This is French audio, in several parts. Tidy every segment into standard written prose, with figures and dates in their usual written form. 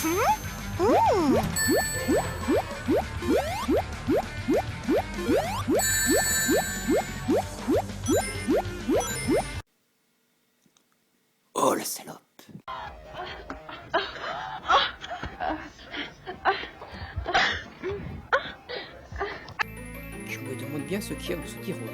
Oh la salope. Je me demande bien ce qu'il y a dans ce tiroir.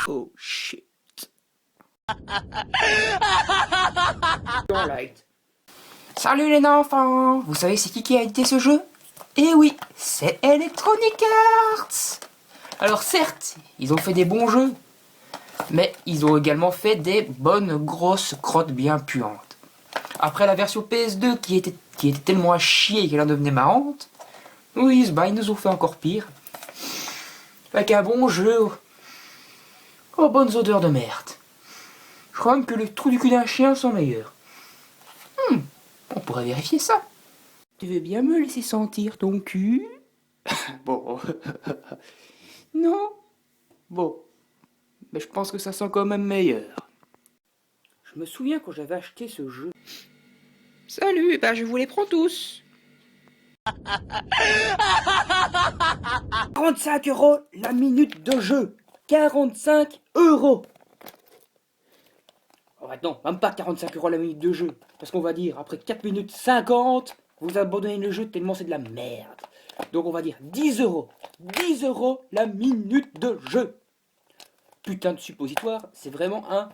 Oh shit. Light. Salut les enfants. Vous savez c'est qui a édité ce jeu? Eh oui, c'est Electronic Arts. Alors certes, ils ont fait des bons jeux, mais ils ont également fait des bonnes grosses crottes bien puantes. Après la version PS2 qui était tellement à chier qu'elle en devenait marrante, oui, ils nous ont fait encore pire. Avec un bon jeu aux bonnes odeurs de merde. Je crois même que les trous du cul d'un chien sont meilleurs. On pourrait vérifier ça. Tu veux bien me laisser sentir ton cul? Bon. Non. Bon. Mais je pense que ça sent quand même meilleur. Je me souviens quand j'avais acheté ce jeu. Salut, bah je vous les prends tous. 45 € la minute de jeu. 45 €. Oh, non, même pas 45 € la minute de jeu. Parce qu'on va dire, après 4 minutes 50, vous abandonnez le jeu tellement c'est de la merde. Donc on va dire 10 €. 10 € la minute de jeu. Putain de suppositoire, c'est vraiment un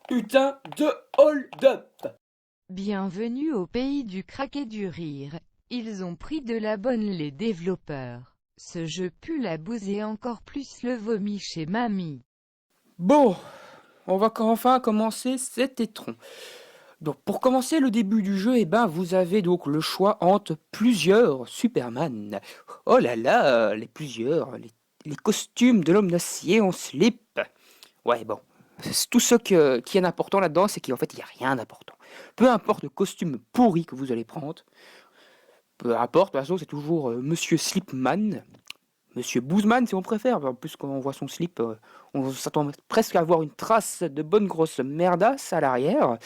putain de hold-up. Bienvenue au pays du crack et du rire. Ils ont pris de la bonne les développeurs. Ce jeu pue la bouse et encore plus le vomi chez mamie. Bon, on va enfin commencer cet étron. Donc pour commencer le début du jeu, vous avez donc le choix entre plusieurs Superman. Oh là là, les costumes de l'homme d'acier en slip. Ouais bon, tout ce qui est important là-dedans, c'est qu'en fait il n'y a rien d'important. Peu importe le costume pourri que vous allez prendre, peu importe, de toute façon c'est toujours Monsieur Slipman, Monsieur Boozman si on préfère, en plus quand on voit son slip, on s'attend presque à avoir une trace de bonne grosse merdasse à l'arrière.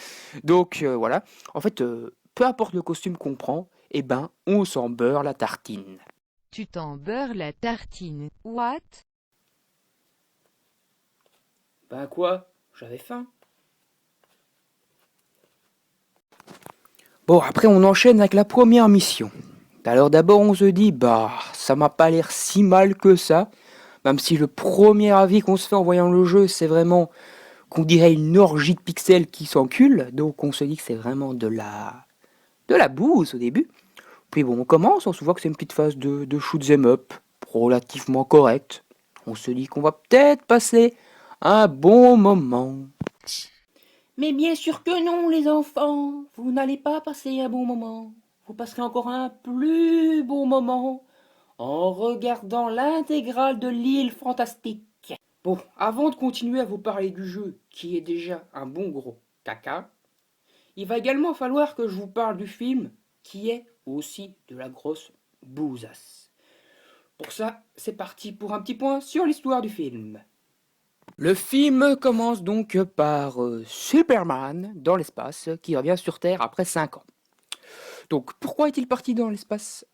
Donc voilà, en fait, peu importe le costume qu'on prend, on s'en beurre la tartine. Tu t'en beurres la tartine. What? Ben quoi? J'avais faim. Bon, après on enchaîne avec la première mission. Alors d'abord on se dit, ça m'a pas l'air si mal que ça. Même si le premier avis qu'on se fait en voyant le jeu, c'est vraiment qu'on dirait une orgie de pixels qui s'encule. Donc on se dit que c'est vraiment de la bouse au début. Puis bon, on commence, on se voit que c'est une petite phase de shoot 'em up, relativement correcte. On se dit qu'on va peut-être passer un bon moment. Mais bien sûr que non, les enfants, vous n'allez pas passer un bon moment. Vous passerez encore un plus bon moment en regardant l'intégrale de l'île fantastique. Bon, avant de continuer à vous parler du jeu, qui est déjà un bon gros caca, il va également falloir que je vous parle du film, qui est aussi de la grosse bousasse. Pour ça, c'est parti pour un petit point sur l'histoire du film. Le film commence donc par Superman dans l'espace, qui revient sur Terre après 5 ans. Donc pourquoi est-il parti dans l'espace?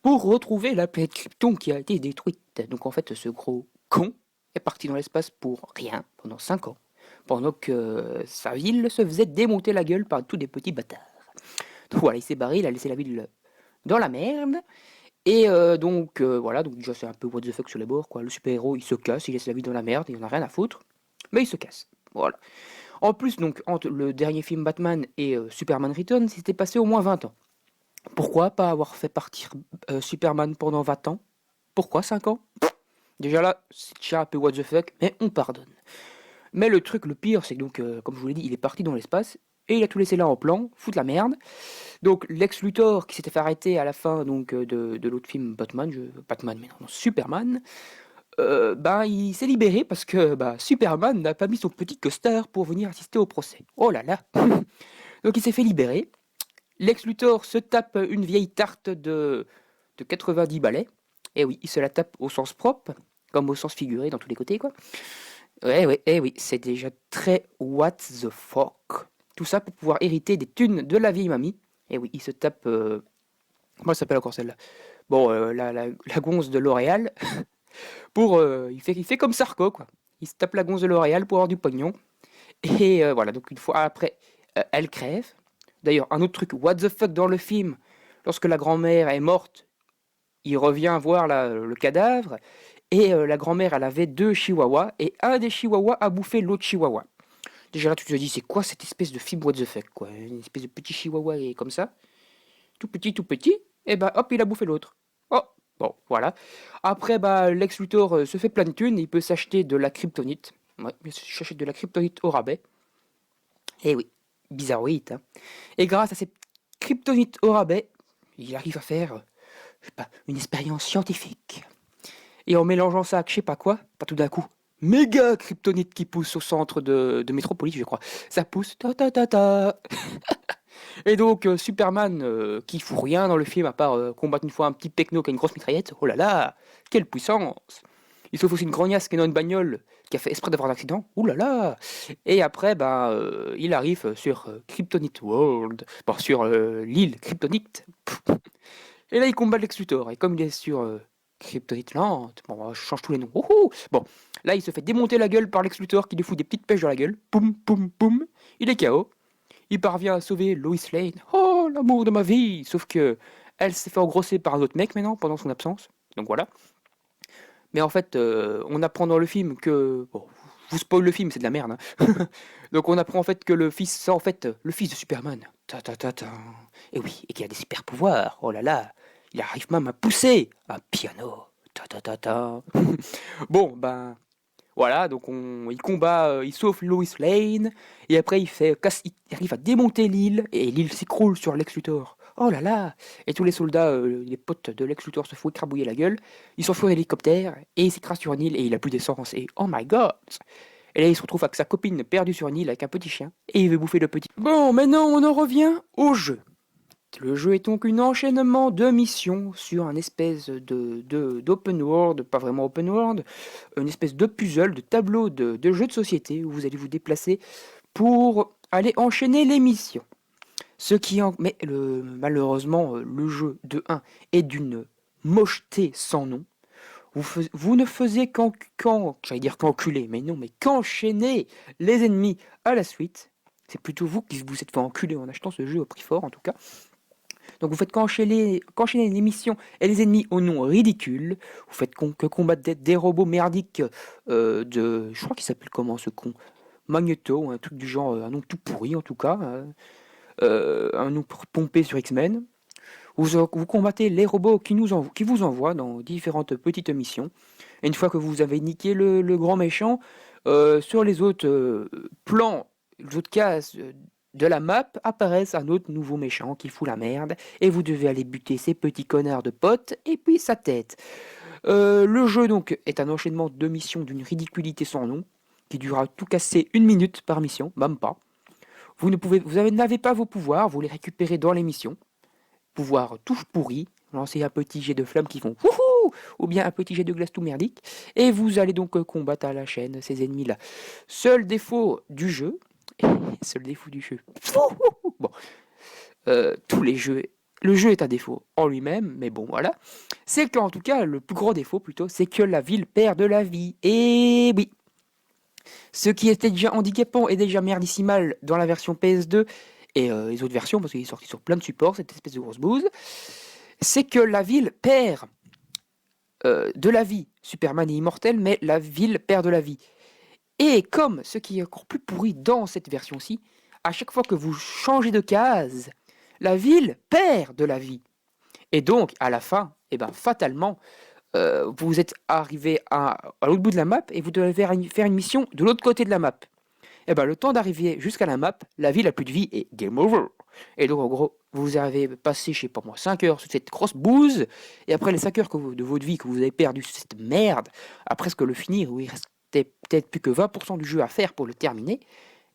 Pour retrouver la planète Krypton qui a été détruite. Donc en fait, ce gros con est parti dans l'espace pour rien pendant 5 ans, pendant que sa ville se faisait démonter la gueule par tous des petits bâtards. Donc voilà, il s'est barré, il a laissé la ville dans la merde. Et voilà, donc déjà c'est un peu what the fuck sur les bords, quoi. Le super-héros, il se casse, il laisse la ville dans la merde, il en a rien à foutre, mais il se casse. Voilà. En plus, donc, entre le dernier film Batman et Superman Returns, c'était passé au moins 20 ans. Pourquoi pas avoir fait partir Superman pendant 20 ans? Pourquoi 5 ans? Déjà là, c'est déjà un peu what the fuck, mais on pardonne. Mais le truc, le pire, c'est que donc, comme je vous l'ai dit, il est parti dans l'espace, et il a tout laissé là en plan, foutre la merde. Donc Lex Luthor, qui s'était fait arrêter à la fin donc, de l'autre film Superman, il s'est libéré parce que Superman n'a pas mis son petit costard pour venir assister au procès. Oh là là. Donc il s'est fait libérer. Lex Luthor se tape une vieille tarte de 90 balais. Et oui, il se la tape au sens propre. comme au sens figuré dans tous les côtés, quoi. Ouais, eh oui, c'est déjà très what the fuck. Tout ça pour pouvoir hériter des thunes de la vieille mamie. Et oui, il se tape... Comment elle s'appelle encore celle-là? Bon, la gonze de L'Oréal. Il fait comme Sarko, quoi. Il se tape la gonze de L'Oréal pour avoir du pognon. Et voilà, donc une fois après, elle crève. D'ailleurs, un autre truc, what the fuck dans le film, lorsque la grand-mère est morte, il revient voir le cadavre, et la grand-mère, elle avait 2 chihuahuas, et un des chihuahuas a bouffé l'autre chihuahua. Déjà là, tu te dis, c'est quoi cette espèce de film what the fuck, quoi? Une espèce de petit chihuahua et comme ça, tout petit, et bah hop, il a bouffé l'autre. Oh, bon, voilà. Après, bah, Lex Luthor se fait plein de thunes, il peut s'acheter de la kryptonite. Ouais, il s'achète de la kryptonite au rabais. Eh oui, bizarroïde, hein. Et grâce à cette kryptonite au rabais, il arrive à faire, je sais pas, une expérience scientifique. Et en mélangeant ça avec je sais pas quoi, pas tout d'un coup, méga kryptonite qui pousse au centre de Métropolis, je crois. Ça pousse, ta ta ta ta. Et donc, Superman, qui fout rien dans le film, à part combattre une fois un petit pecno qui a une grosse mitraillette, oh là là, quelle puissance! Il sauve aussi une grognasse qui est dans une bagnole, qui a fait exprès d'avoir un accident, ouh là là! Et après, ben, il arrive sur Kryptonite World, bon, sur l'île Kryptonite, et là il combat Lex Luthor, et comme il est sur Kryptonite Land, bon, je change tous les noms, ouhou. Bon, là il se fait démonter la gueule par Lex Luthor qui lui fout des petites pêches dans la gueule, poum poum poum, il est KO. Il parvient à sauver Lois Lane. Oh, l'amour de ma vie! Sauf que elle s'est fait engrosser par un autre mec maintenant, pendant son absence. Donc voilà. Mais en fait, on apprend dans le film que... Bon, je vous spoil le film, c'est de la merde. Hein. Donc on apprend en fait que le fils, c'est en fait le fils de Superman. Ta ta ta ta. Et oui, et qu'il a des super pouvoirs. Oh là là. Il arrive même à pousser un piano. Ta ta ta ta. Bon, ben... Voilà, donc il combat, il sauve Lois Lane, et après il arrive à démonter l'île, et l'île s'écroule sur Lex Luthor. Oh là là! Et tous les soldats, les potes de Lex Luthor se font écrabouiller la gueule, ils s'enfuient en hélicoptère, et il s'écrase sur une île, et il a plus d'essence, et oh my god! Et là il se retrouve avec sa copine perdue sur une île avec un petit chien, et il veut bouffer le petit. Bon, maintenant on en revient au jeu. Le jeu est donc un enchaînement de missions sur un espèce d'open world, pas vraiment open world, une espèce de puzzle, de tableau de jeu de société où vous allez vous déplacer pour aller enchaîner les missions. Mais malheureusement, le jeu de 1 est d'une mocheté sans nom. Vous ne faisiez j'allais dire qu'enculer, mais non, mais qu'enchaîner les ennemis à la suite. C'est plutôt vous qui vous êtes fait enculer en achetant ce jeu au prix fort en tout cas. Donc vous faites qu'enchaîner les missions et les ennemis au nom ridicule. Vous faites que combattre des robots merdiques je crois qu'il s'appelle comment ce con? Magneto, un truc du genre, un nom tout pourri en tout cas. Un nom pompé sur X-Men. Vous combattez les robots qui vous envoient dans différentes petites missions. Et une fois que vous avez niqué le grand méchant, sur les autres plans, les autres cases de la map apparaissent un autre nouveau méchant qui fout la merde, et vous devez aller buter ces petits connards de potes, et puis sa tête. Le jeu donc est un enchaînement de missions d'une ridiculité sans nom, qui durera tout casser 1 minute par mission, même pas. N'avez pas vos pouvoirs, vous les récupérez dans les missions. Pouvoir tout pourri, lancer un petit jet de flammes qui font wouhou, ou bien un petit jet de glace tout merdique, et vous allez donc combattre à la chaîne ces ennemis-là. Seul défaut du jeu, bon, tous les jeux, le jeu est un défaut en lui-même, mais bon voilà, c'est qu'en tout cas, le plus gros défaut plutôt, c'est que la ville perd de la vie, et oui. Ce qui était déjà handicapant et déjà merdissimal dans la version PS2 et les autres versions, parce qu'il est sorti sur plein de supports, cette espèce de grosse bouse, c'est que la ville perd de la vie. Superman est immortel, mais la ville perd de la vie. Et comme ce qui est encore plus pourri dans cette version-ci, à chaque fois que vous changez de case, la ville perd de la vie. Et donc, à la fin, fatalement, vous êtes arrivé à l'autre bout de la map et vous devez faire une mission de l'autre côté de la map. Le temps d'arriver jusqu'à la map, la ville a plus de vie et game over. Et donc en gros, vous avez passé, je sais pas moi, 5 heures sur cette grosse bouse, et après les 5 heures de votre vie que vous avez perdu sur cette merde, à presque le finir, où il restait peut-être plus que 20% du jeu à faire pour le terminer,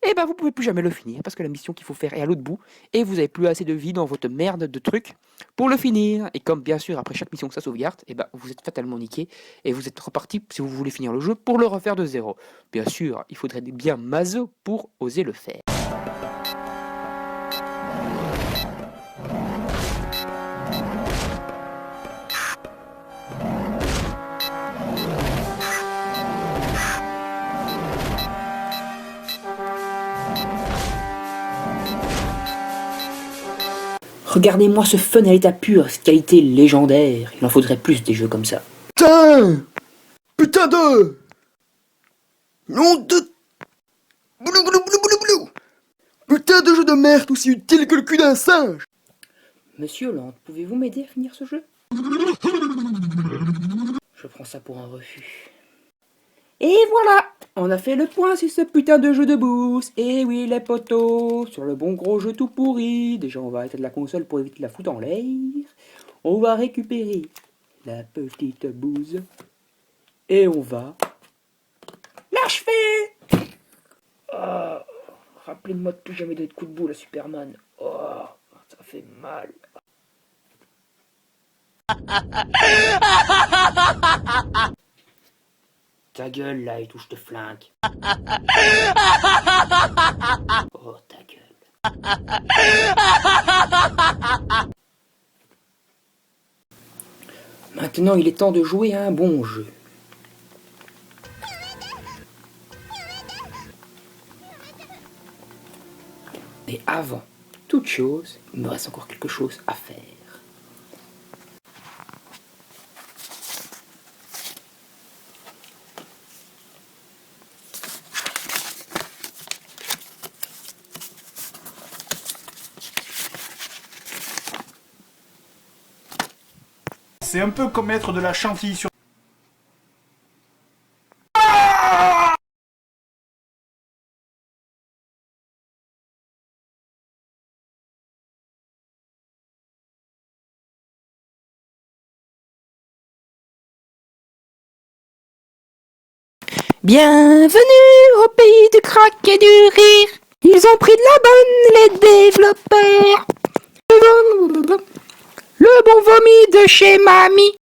et ben vous pouvez plus jamais le finir parce que la mission qu'il faut faire est à l'autre bout et vous avez plus assez de vie dans votre merde de trucs pour le finir. Et comme bien sûr après chaque mission que ça sauvegarde, et ben vous êtes fatalement niqué et vous êtes reparti si vous voulez finir le jeu pour le refaire de zéro. Bien sûr, il faudrait être bien maso pour oser le faire. Regardez-moi ce fun à l'état pur, cette qualité légendaire. Il en faudrait plus des jeux comme ça. Putain! Putain de... Nom de... Boulou boulou boulou boulou boulou! Putain de jeu de merde aussi utile que le cul d'un singe! Monsieur Hollande, pouvez-vous m'aider à finir ce jeu? Je prends ça pour un refus. Et voilà! On a fait le point sur ce putain de jeu de boost. Et oui les potos, sur le bon gros jeu tout pourri. Déjà on va arrêter de la console pour éviter de la foutre en l'air. On va récupérer la petite bouse. Et on va l'achever! Oh, rappelez-moi de plus jamais donner de coups de boule à Superman. Oh, ça fait mal. Ta gueule là et tout, je te flingue. Oh ta gueule. Maintenant il est temps de jouer à un bon jeu. Mais avant toute chose, il me reste encore quelque chose à faire. C'est un peu comme mettre de la chantilly sur... Bienvenue au pays du crack et du rire. Ils ont pris de la bonne, les développeurs. Le bon vomi de chez mamie.